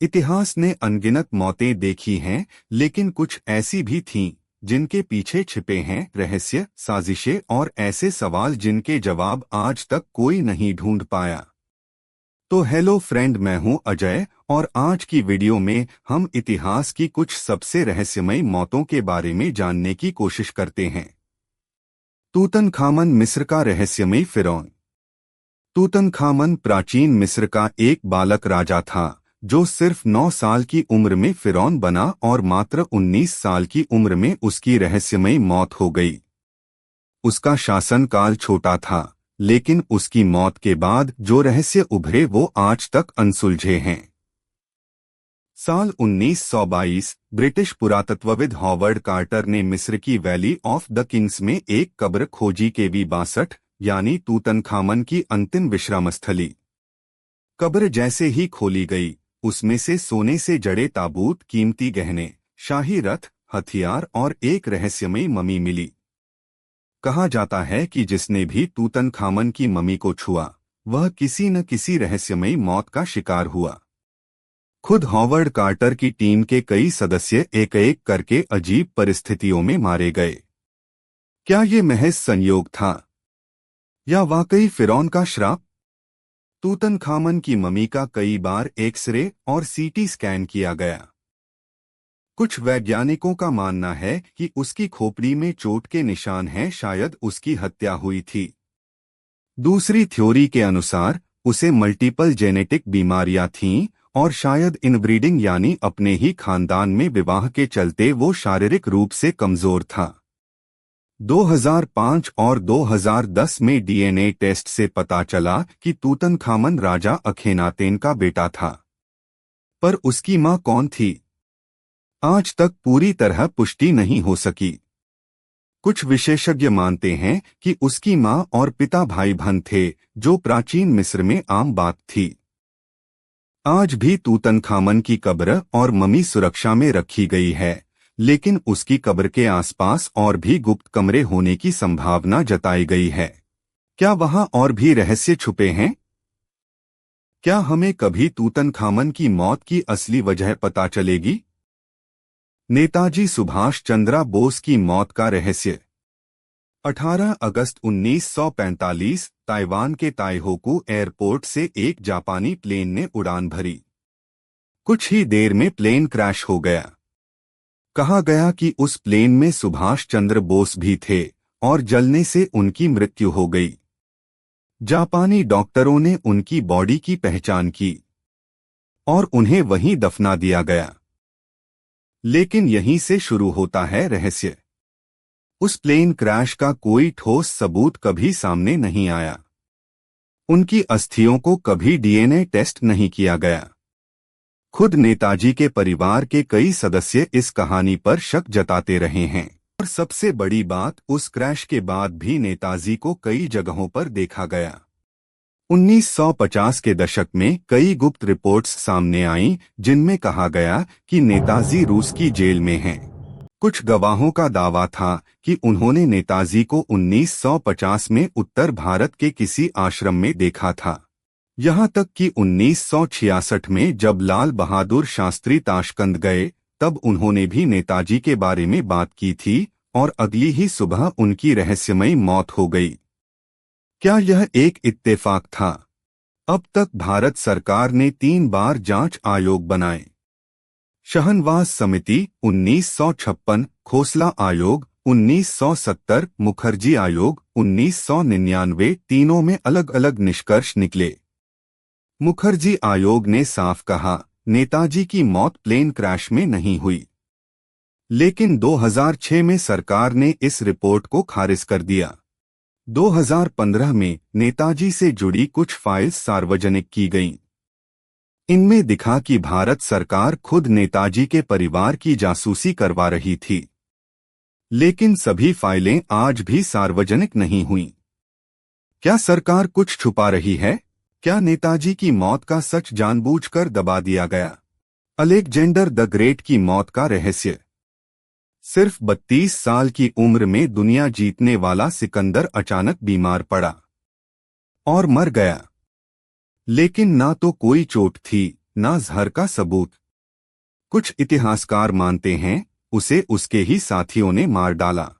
इतिहास ने अनगिनत मौतें देखी हैं, लेकिन कुछ ऐसी भी थीं जिनके पीछे छिपे हैं रहस्य, साजिशें और ऐसे सवाल जिनके जवाब आज तक कोई नहीं ढूंढ पाया। तो हेलो फ्रेंड, मैं हूं अजय और आज की वीडियो में हम इतिहास की कुछ सबसे रहस्यमयी मौतों के बारे में जानने की कोशिश करते हैं। तूतनखामन मिस्र का रहस्यमयी फिरौन। तूतनखामन प्राचीन मिस्र का एक बालक राजा था जो सिर्फ 9 साल की उम्र में फिरौन बना और मात्र 19 साल की उम्र में उसकी रहस्यमयी मौत हो गई। उसका शासनकाल छोटा था, लेकिन उसकी मौत के बाद जो रहस्य उभरे वो आज तक अनसुलझे हैं। साल 1922 ब्रिटिश पुरातत्वविद हॉवर्ड कार्टर ने मिस्र की वैली ऑफ द किंग्स में एक कब्र खोजी केवी 62 यानी तूतनखामन की अंतिम विश्रामस्थली। कब्र जैसे ही खोली गई, उसमें से सोने से जड़े ताबूत, कीमती गहने, शाही रथ, हथियार और एक रहस्यमयी ममी मिली। कहा जाता है कि जिसने भी तूतनखामन की ममी को छुआ वह किसी न किसी रहस्यमयी मौत का शिकार हुआ। खुद हॉवर्ड कार्टर की टीम के कई सदस्य एक एक करके अजीब परिस्थितियों में मारे गए। क्या ये महज संयोग था या वाकई फिरौन का श्राप? तूतनखामन की ममी का कई बार एक्सरे और सीटी स्कैन किया गया। कुछ वैज्ञानिकों का मानना है कि उसकी खोपड़ी में चोट के निशान हैं, शायद उसकी हत्या हुई थी। दूसरी थ्योरी के अनुसार उसे मल्टीपल जेनेटिक बीमारियां थीं और शायद इनब्रीडिंग यानी अपने ही खानदान में विवाह के चलते वो शारीरिक रूप से कमजोर था। 2005 और 2010 में डीएनए टेस्ट से पता चला कि तूतनखामन राजा अखेनातेन का बेटा था। पर उसकी मां कौन थी? आज तक पूरी तरह पुष्टि नहीं हो सकी। कुछ विशेषज्ञ मानते हैं कि उसकी मां और पिता भाई बहन थे, जो प्राचीन मिस्र में आम बात थी। आज भी तूतनखामन की कब्र और ममी सुरक्षा में रखी गई है, लेकिन उसकी कब्र के आसपास और भी गुप्त कमरे होने की संभावना जताई गई है। क्या वहां और भी रहस्य छुपे हैं? क्या हमें कभी तूतनखामन की मौत की असली वजह पता चलेगी? नेताजी सुभाष चंद्र बोस की मौत का रहस्य। 18 अगस्त 1945 ताइवान के ताइहोकू एयरपोर्ट से एक जापानी प्लेन ने उड़ान भरी। कुछ ही देर में प्लेन क्रैश हो गया। कहा गया कि उस प्लेन में सुभाष चंद्र बोस भी थे और जलने से उनकी मृत्यु हो गई। जापानी डॉक्टरों ने उनकी बॉडी की पहचान की और उन्हें वहीं दफना दिया गया। लेकिन यहीं से शुरू होता है रहस्य। उस प्लेन क्रैश का कोई ठोस सबूत कभी सामने नहीं आया। उनकी अस्थियों को कभी डीएनए टेस्ट नहीं किया गया। खुद नेताजी के परिवार के कई सदस्य इस कहानी पर शक जताते रहे हैं। और सबसे बड़ी बात, उस क्रैश के बाद भी नेताजी को कई जगहों पर देखा गया। 1950 के दशक में कई गुप्त रिपोर्ट्स सामने आईं, जिनमें कहा गया कि नेताजी रूस की जेल में हैं। कुछ गवाहों का दावा था कि उन्होंने नेताजी को 1950 में उत्तर भारत के किसी आश्रम में देखा था। यहाँ तक कि 1966 में जब लाल बहादुर शास्त्री ताशकंद गए, तब उन्होंने भी नेताजी के बारे में बात की थी और अगली ही सुबह उनकी रहस्यमयी मौत हो गई। क्या यह एक इत्तेफाक था? अब तक भारत सरकार ने 3 बार जांच आयोग बनाए। शहनवाज समिति 1956, खोसला आयोग 1970, मुखर्जी आयोग 1999, तीनों में अलग अलग निष्कर्ष निकले। मुखर्जी आयोग ने साफ कहा, नेताजी की मौत प्लेन क्रैश में नहीं हुई। लेकिन 2006 में सरकार ने इस रिपोर्ट को खारिज कर दिया। 2015 में नेताजी से जुड़ी कुछ फाइल्स सार्वजनिक की गईं। इनमें दिखा कि भारत सरकार खुद नेताजी के परिवार की जासूसी करवा रही थी। लेकिन सभी फाइलें आज भी सार्वजनिक नहीं हुईं। क्या सरकार कुछ छुपा रही है? क्या नेताजी की मौत का सच जानबूझकर दबा दिया गया? अलेक्जेंडर द ग्रेट की मौत का रहस्य। सिर्फ 32 साल की उम्र में दुनिया जीतने वाला सिकंदर अचानक बीमार पड़ा और मर गया। लेकिन ना तो कोई चोट थी, ना जहर का सबूत। कुछ इतिहासकार मानते हैं उसे उसके ही साथियों ने मार डाला।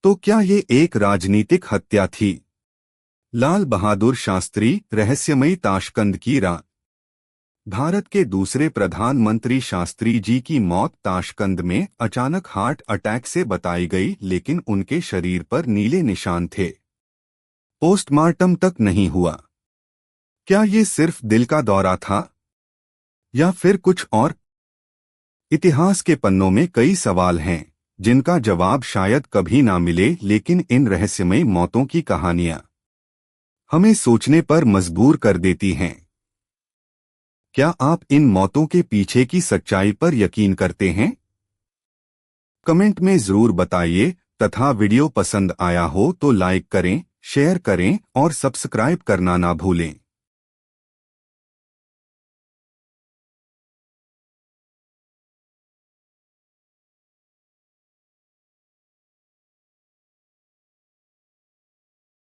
तो क्या ये एक राजनीतिक हत्या थी? लाल बहादुर शास्त्री, रहस्यमयी ताशकंद की रात। भारत के दूसरे प्रधानमंत्री शास्त्री जी की मौत ताशकंद में अचानक हार्ट अटैक से बताई गई, लेकिन उनके शरीर पर नीले निशान थे। पोस्टमार्टम तक नहीं हुआ। क्या ये सिर्फ दिल का दौरा था या फिर कुछ और? इतिहास के पन्नों में कई सवाल हैं जिनका जवाब शायद कभी ना मिले, लेकिन इन रहस्यमयी मौतों की कहानियां हमें सोचने पर मजबूर कर देती हैं। क्या आप इन मौतों के पीछे की सच्चाई पर यकीन करते हैं? कमेंट में जरूर बताइए, तथा वीडियो पसंद आया हो तो लाइक करें, शेयर करें और सब्सक्राइब करना ना भूलें।